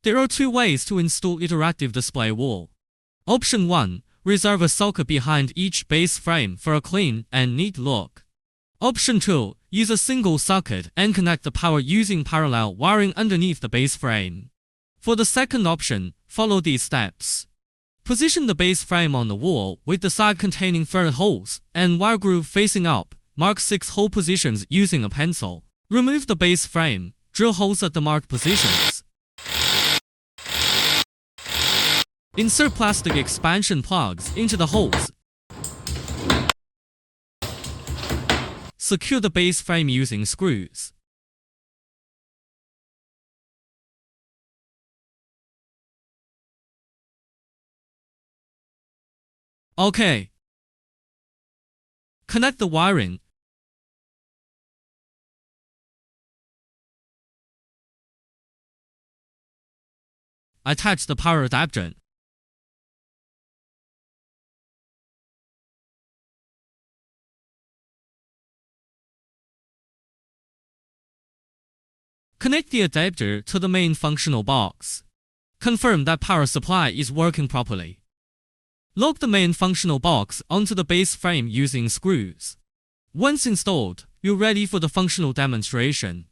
There are two ways to install interactive display wall. Option 1. Reserve a socket behind each base frame for a clean and neat look. Option 2. Use a single socket and connect the power using parallel wiring underneath the base frame. For the second option, follow these steps. Position the base frame on the wall with the side containing threaded holes and wire groove facing up. Mark 6 hole positions using a pencil. Remove the base frame. Drill holes at the marked positions. Insert plastic expansion plugs into the holes. Secure the base frame using screws. OK. Connect the wiring. Attach the power adapter. Connect the adapter to the main functional box. Confirm that power supply is working properly. Lock the main functional box onto the base frame using screws. Once installed, you're ready for the functional demonstration.